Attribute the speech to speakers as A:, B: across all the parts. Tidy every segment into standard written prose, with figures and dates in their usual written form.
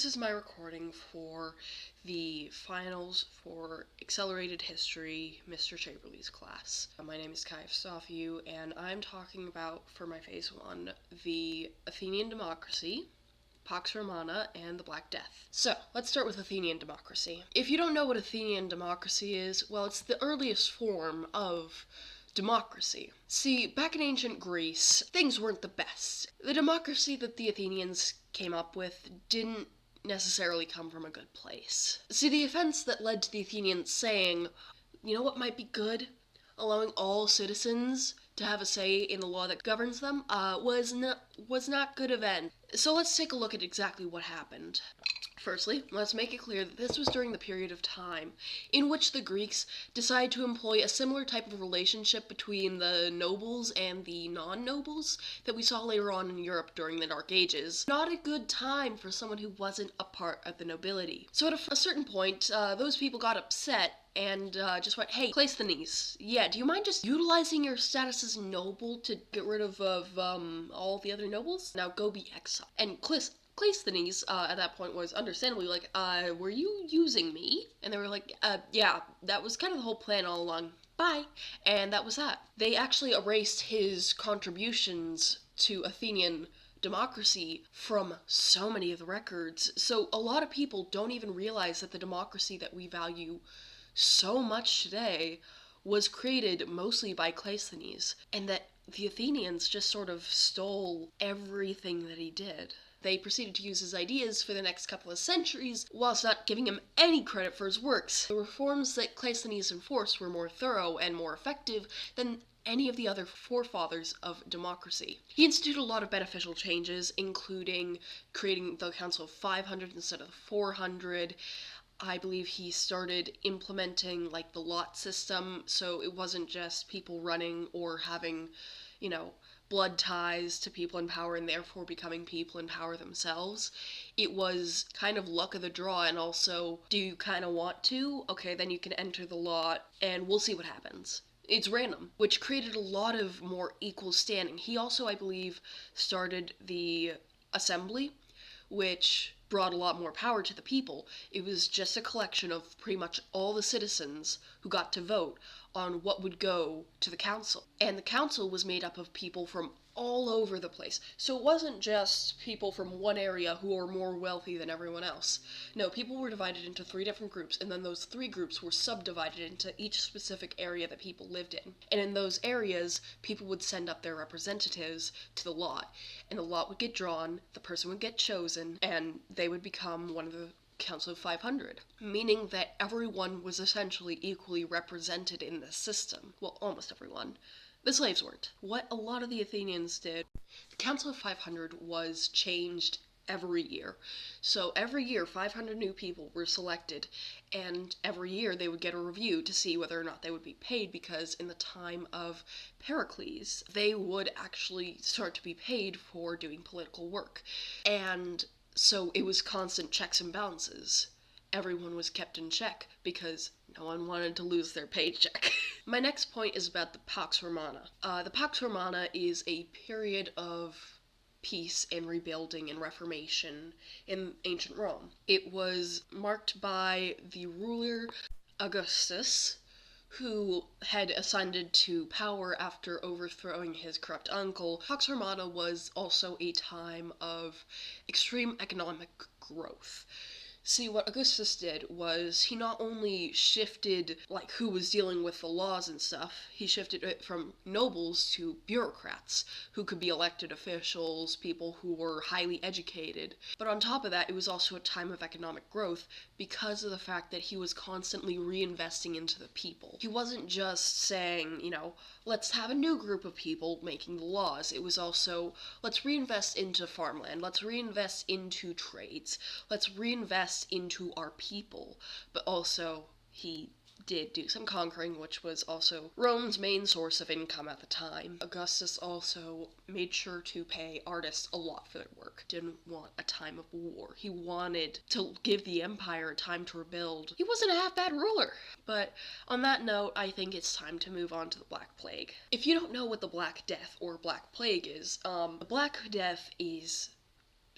A: This is my recording for the finals for Accelerated History, Mr. Chaverly's class. My name is Kai Eustophiou, and I'm talking about, for my phase 1, the Athenian democracy, Pax Romana, and the Black Death. So, let's start with Athenian democracy. If you don't know what Athenian democracy is, well, it's the earliest form of democracy. See, back in ancient Greece, things weren't the best. The democracy that the Athenians came up with didn't necessarily come from a good place. See, the events that led to the Athenians saying, you know what might be good? Allowing all citizens to have a say in the law that governs them, was not good event. So let's take a look at exactly what happened. Firstly, let's make it clear that this was during the period of time in which the Greeks decided to employ a similar type of relationship between the nobles and the non-nobles that we saw later on in Europe during the Dark Ages. Not a good time for someone who wasn't a part of the nobility. So at a certain point, those people got upset and just went, hey, Cleisthenes, yeah, do you mind just utilizing your status as noble to get rid of all the other nobles? Now go be exiled. And Cleisthenes, at that point, was understandably like, were you using me? And they were like, yeah, that was kind of the whole plan all along. Bye. And that was that. They actually erased his contributions to Athenian democracy from so many of the records. So a lot of people don't even realize that the democracy that we value so much today was created mostly by Cleisthenes, and that the Athenians just sort of stole everything that he did. They proceeded to use his ideas for the next couple of centuries, whilst not giving him any credit for his works. The reforms that Cleisthenes enforced were more thorough and more effective than any of the other forefathers of democracy. He instituted a lot of beneficial changes, including creating the Council of 500 instead of 400. I believe he started implementing, the lot system, so it wasn't just people running or having, blood ties to people in power and therefore becoming people in power themselves. It was kind of luck of the draw, and also, do you kind of want to? Okay, then you can enter the lot, and we'll see what happens. It's random, which created a lot of more equal standing. He also, I believe, started the assembly, which brought a lot more power to the people. It was just a collection of pretty much all the citizens who got to vote on what would go to the council. And the council was made up of people from all over the place. So it wasn't just people from one area who were more wealthy than everyone else. No, people were divided into 3 different groups, and then those 3 groups were subdivided into each specific area that people lived in. And in those areas, people would send up their representatives to the lot, and the lot would get drawn, the person would get chosen, and they would become one of the Council of 500, meaning that everyone was essentially equally represented in the system. Well, almost everyone. The slaves weren't. What a lot of the Athenians did, the Council of 500 was changed every year. So every year, 500 new people were selected, and every year they would get a review to see whether or not they would be paid, because in the time of Pericles, they would actually start to be paid for doing political work. And so it was constant checks and balances. Everyone was kept in check because no one wanted to lose their paycheck. My next point is about the Pax Romana. The Pax Romana is a period of peace and rebuilding and reformation in ancient Rome. It was marked by the ruler Augustus, who had ascended to power after overthrowing his corrupt uncle. Pax Romana was also a time of extreme economic growth. See, what Augustus did was he not only shifted, who was dealing with the laws and stuff, he shifted it from nobles to bureaucrats, who could be elected officials, people who were highly educated. But on top of that, it was also a time of economic growth because of the fact that he was constantly reinvesting into the people. He wasn't just saying, let's have a new group of people making the laws. It was also, let's reinvest into farmland, let's reinvest into trades, let's reinvest into our people. But also, he did do some conquering, which was also Rome's main source of income at the time. Augustus also made sure to pay artists a lot for their work. Didn't want a time of war. He wanted to give the empire time to rebuild. He wasn't a half-bad ruler. But on that note, I think it's time to move on to the Black Plague. If you don't know what the Black Death or Black Plague is, the Black Death is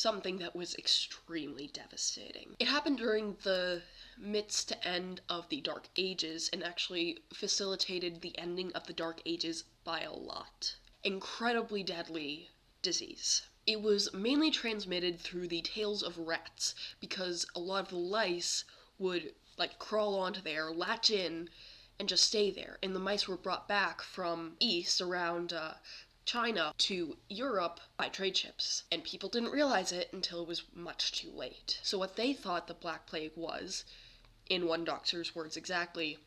A: something that was extremely devastating. It happened during the midst to end of the Dark Ages and actually facilitated the ending of the Dark Ages by a lot. Incredibly deadly disease. It was mainly transmitted through the tails of rats because a lot of the lice would crawl onto there, latch in, and just stay there. And the mice were brought back from east around China to Europe by trade ships. And people didn't realize it until it was much too late. So what they thought the Black Plague was, in one doctor's words exactly,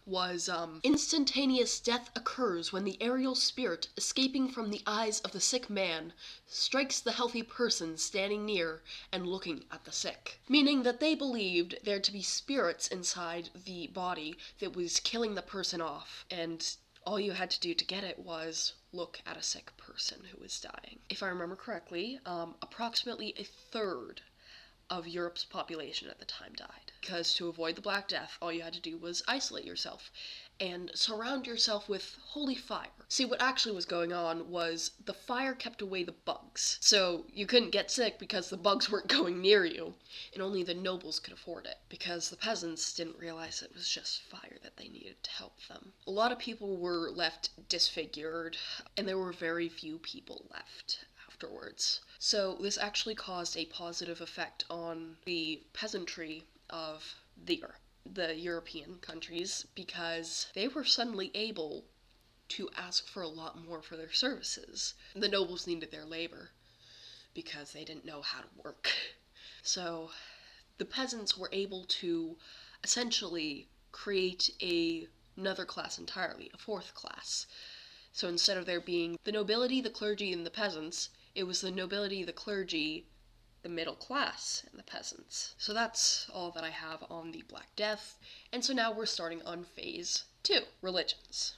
A: was instantaneous death occurs when the aerial spirit escaping from the eyes of the sick man strikes the healthy person standing near and looking at the sick. Meaning that they believed there to be spirits inside the body that was killing the person off, and all you had to do to get it was look at a sick person who was dying. If I remember correctly, approximately a third of Europe's population at the time died. Because to avoid the Black Death, all you had to do was isolate yourself and surround yourself with holy fire. See, what actually was going on was the fire kept away the bugs. So you couldn't get sick because the bugs weren't going near you, and only the nobles could afford it, because the peasants didn't realize it was just fire that they needed to help them. A lot of people were left disfigured, and there were very few people left afterwards. So this actually caused a positive effect on the peasantry of the European countries, because they were suddenly able to ask for a lot more for their services. The nobles needed their labor because they didn't know how to work. So the peasants were able to essentially create another class entirely, a fourth class. So instead of there being the nobility, the clergy, and the peasants, it was the nobility, the clergy, the middle class, and the peasants. So that's all that I have on the Black Death, and so now we're starting on phase 2, religions.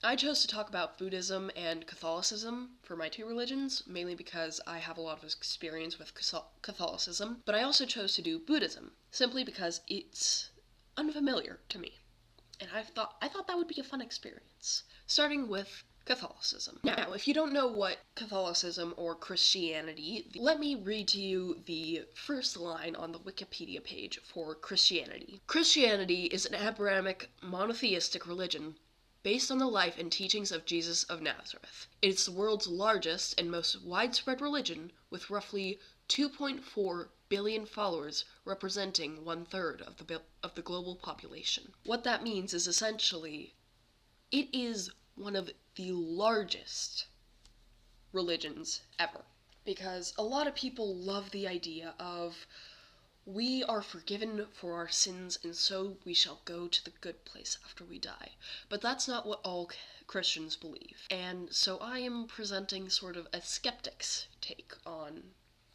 A: I chose to talk about Buddhism and Catholicism for my two religions, mainly because I have a lot of experience with Catholicism, but I also chose to do Buddhism, simply because it's unfamiliar to me, and I thought that would be a fun experience. Starting with Catholicism. Now, if you don't know what Catholicism or Christianity, let me read to you the first line on the Wikipedia page for Christianity. Christianity is an Abrahamic monotheistic religion based on the life and teachings of Jesus of Nazareth. It is the world's largest and most widespread religion, with roughly 2.4 billion followers, representing 1/3 of the global population. What that means is essentially, it is one of the largest religions ever. Because a lot of people love the idea of, we are forgiven for our sins and so we shall go to the good place after we die. But that's not what all Christians believe. And so I am presenting sort of a skeptic's take on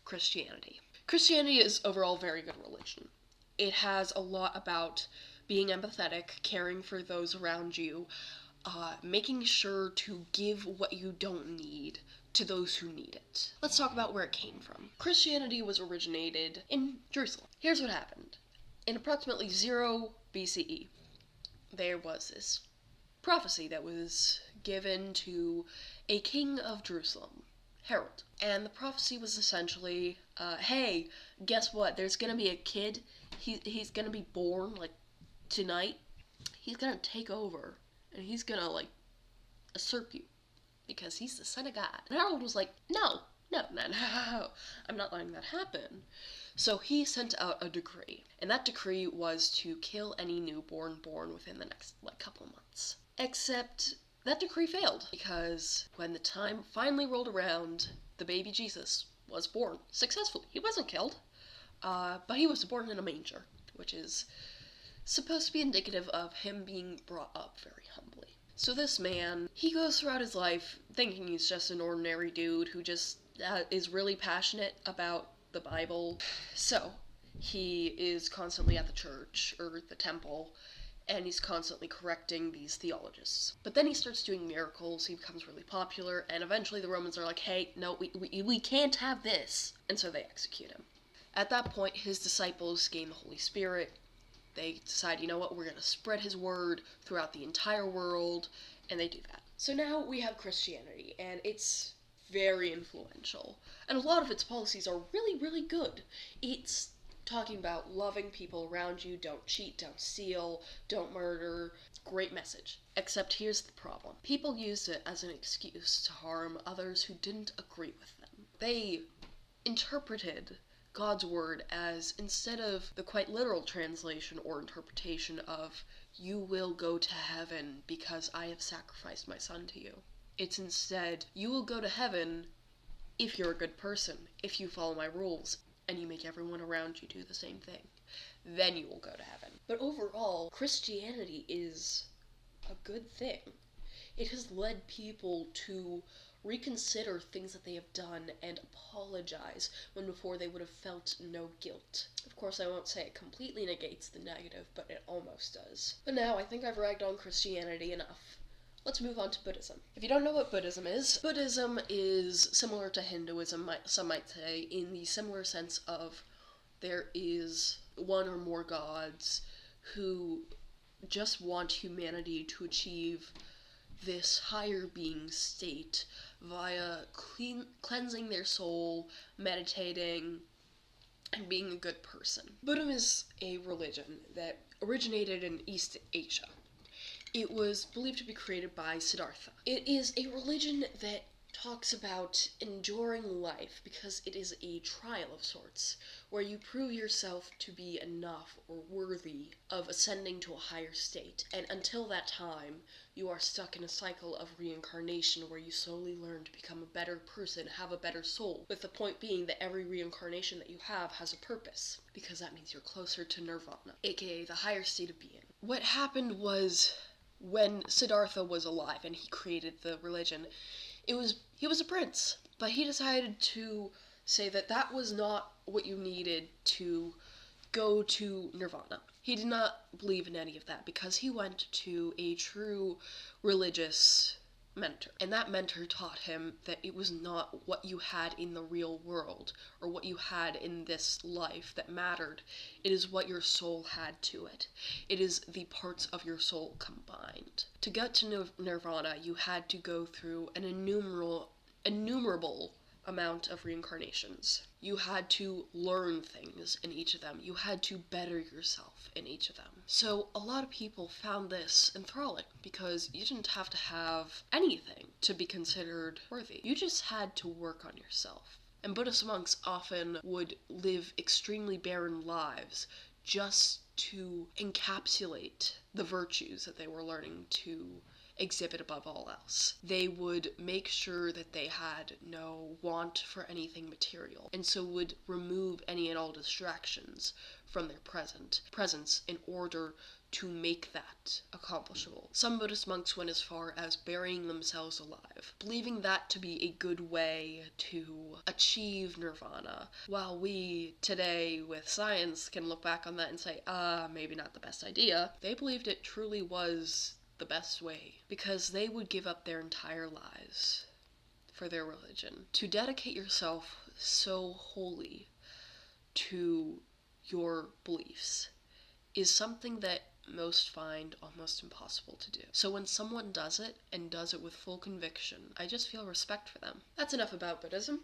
A: Christianity. Christianity is overall a very good religion. It has a lot about being empathetic, caring for those around you, making sure to give what you don't need to those who need it. Let's talk about where it came from. Christianity was originated in Jerusalem. Here's what happened. In approximately 0 BCE, there was this prophecy that was given to a king of Jerusalem, Herod. And the prophecy was essentially, hey, guess what? There's gonna be a kid. He's gonna be born, tonight. He's gonna take over. And he's gonna, usurp you. Because he's the son of God. And Harold was like, no, I'm not letting that happen. So he sent out a decree. And that decree was to kill any newborn born within the next, couple months. Except that decree failed. Because when the time finally rolled around, the baby Jesus was born successfully. He wasn't killed. But he was born in a manger. Which is supposed to be indicative of him being brought up very humbly. So this man, he goes throughout his life thinking he's just an ordinary dude who just is really passionate about the Bible. So he is constantly at the church, or the temple, and he's constantly correcting these theologians. But then he starts doing miracles, he becomes really popular, and eventually the Romans are like, hey, no, we can't have this. And so they execute him. At that point, his disciples gain the Holy Spirit. They decide, you know what, we're going to spread his word throughout the entire world, and they do that. So now we have Christianity, and it's very influential. And a lot of its policies are really, really good. It's talking about loving people around you, don't cheat, don't steal, don't murder. Great message. Except here's the problem. People used it as an excuse to harm others who didn't agree with them. They interpreted God's word as, instead of the quite literal translation or interpretation of, you will go to heaven because I have sacrificed my son to you. It's instead, you will go to heaven if you're a good person, if you follow my rules, and you make everyone around you do the same thing. Then you will go to heaven. But overall, Christianity is a good thing. It has led people to reconsider things that they have done and apologize when before they would have felt no guilt. Of course, I won't say it completely negates the negative, but it almost does. But now, I think I've ragged on Christianity enough. Let's move on to Buddhism. If you don't know what Buddhism is similar to Hinduism, some might say, in the similar sense of there is one or more gods who just want humanity to achieve this higher being state via cleansing their soul, meditating, and being a good person. Buddhism is a religion that originated in East Asia. It was believed to be created by Siddhartha. It is a religion that talks about enduring life because it is a trial of sorts, where you prove yourself to be enough or worthy of ascending to a higher state. And until that time, you are stuck in a cycle of reincarnation where you slowly learn to become a better person, have a better soul, with the point being that every reincarnation that you have has a purpose, because that means you're closer to nirvana, aka the higher state of being. What happened was, when Siddhartha was alive and he created the religion, he was a prince, but he decided to say that that was not what you needed to go to nirvana. He did not believe in any of that because he went to a true religious mentor, and that mentor taught him that it was not what you had in the real world or what you had in this life that mattered. It is what your soul had to it. It is the parts of your soul combined. To get to nirvana, you had to go through an innumerable amount of reincarnations. You had to learn things in each of them. You had to better yourself in each of them. So a lot of people found this enthralling because you didn't have to have anything to be considered worthy. You just had to work on yourself. And Buddhist monks often would live extremely barren lives just to encapsulate the virtues that they were learning to exhibit above all else. They would make sure that they had no want for anything material, and so would remove any and all distractions from their presence in order to make that accomplishable. Some Buddhist monks went as far as burying themselves alive, believing that to be a good way to achieve nirvana, while we today with science can look back on that and say, maybe not the best idea. They believed it truly was the best way, because they would give up their entire lives for their religion. To dedicate yourself so wholly to your beliefs is something that most find almost impossible to do. So when someone does it, and does it with full conviction, I just feel respect for them. That's enough about Buddhism.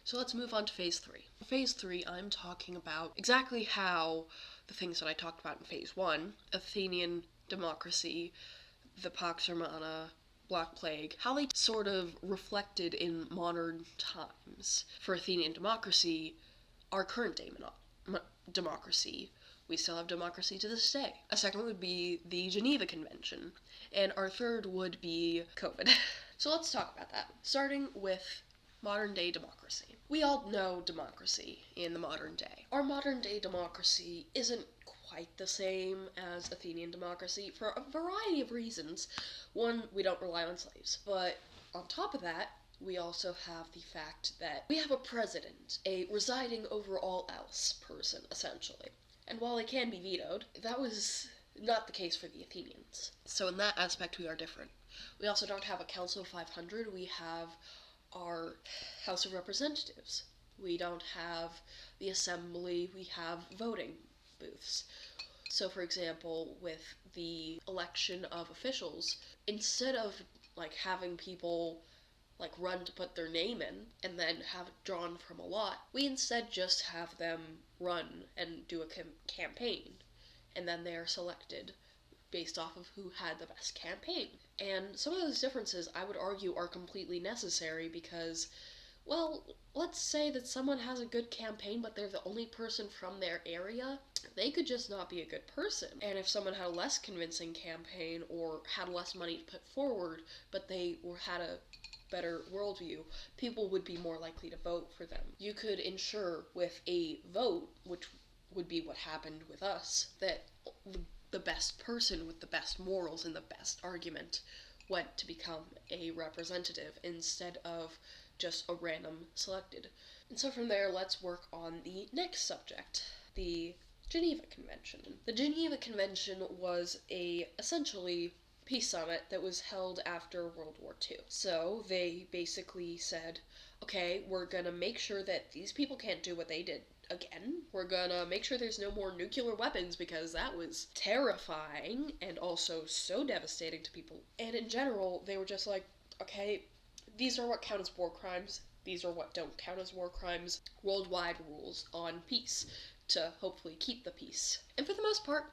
A: So let's move on to Phase 3. For Phase 3, I'm talking about exactly how the things that I talked about in Phase 1, Athenian democracy, the Pax Romana, Black Plague, how they sort of reflected in modern times. For Athenian democracy, our current day democracy, we still have democracy to this day. A second would be the Geneva Convention, and our third would be COVID. So let's talk about that, starting with modern day democracy. We all know democracy in the modern day. Our modern day democracy isn't quite the same as Athenian democracy for a variety of reasons. One, we don't rely on slaves. But on top of that, we also have the fact that we have a president, a residing over all else person, essentially. And while it can be vetoed, that was not the case for the Athenians. So in that aspect, we are different. We also don't have a Council of 500, we have our House of Representatives. We don't have the Assembly, we have voting booths. So for example, with the election of officials, instead of having people like run to put their name in and then have it drawn from a lot. We instead just have them run and do a campaign, and then they are selected based off of who had the best campaign. And some of those differences, I would argue, are completely necessary because, well, let's say that someone has a good campaign, but they're the only person from their area. They could just not be a good person. And if someone had a less convincing campaign or had less money to put forward, but they had a better worldview, people would be more likely to vote for them. You could ensure with a vote, which would be what happened with us, that the best person with the best morals and the best argument went to become a representative instead of just a random selected. And so from there, let's work on the next subject, the Geneva Convention. The Geneva Convention was essentially peace summit that was held after World War II. So they basically said, okay, we're gonna make sure that these people can't do what they did again. We're gonna make sure there's no more nuclear weapons because that was terrifying and also so devastating to people. And in general, they were just like, okay, these are what count as war crimes, these are what don't count as war crimes, worldwide rules on peace to hopefully keep the peace. And for the most part,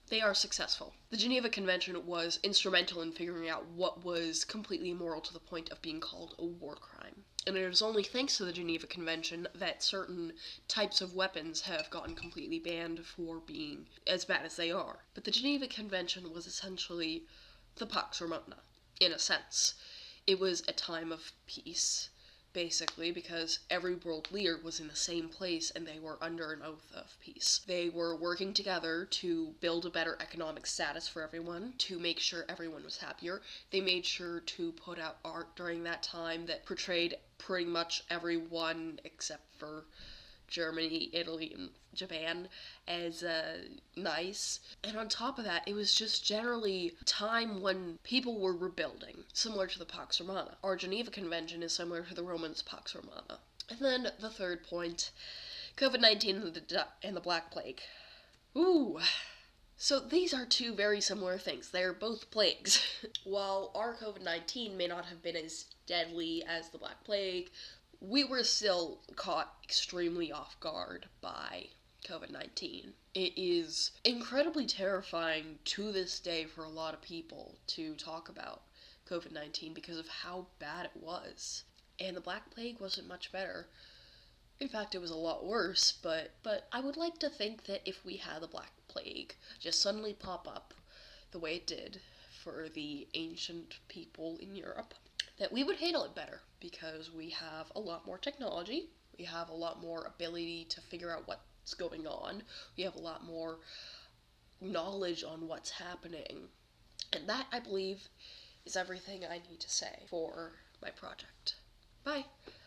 A: they are successful. The Geneva Convention was instrumental in figuring out what was completely immoral to the point of being called a war crime. And it is only thanks to the Geneva Convention that certain types of weapons have gotten completely banned for being as bad as they are. But the Geneva Convention was essentially the Pax Romana, in a sense. It was a time of peace, basically, because every world leader was in the same place and they were under an oath of peace. They were working together to build a better economic status for everyone, to make sure everyone was happier. They made sure to put out art during that time that portrayed pretty much everyone except for Germany, Italy, and Japan as nice. And on top of that, it was just generally a time when people were rebuilding, similar to the Pax Romana. Our Geneva Convention is similar to the Romans' Pax Romana. And then the third point, COVID-19 and the Black Plague. Ooh. So these are two very similar things. They're both plagues. While our COVID-19 may not have been as deadly as the Black Plague, we were still caught extremely off guard by COVID-19. It is incredibly terrifying to this day for a lot of people to talk about COVID-19 because of how bad it was. And the Black Plague wasn't much better. In fact, it was a lot worse, but I would like to think that if we had the Black Plague just suddenly pop up the way it did for the ancient people in Europe, that we would handle it better because we have a lot more technology, we have a lot more ability to figure out what's going on, we have a lot more knowledge on what's happening. And that, I believe, is everything I need to say for my project. Bye!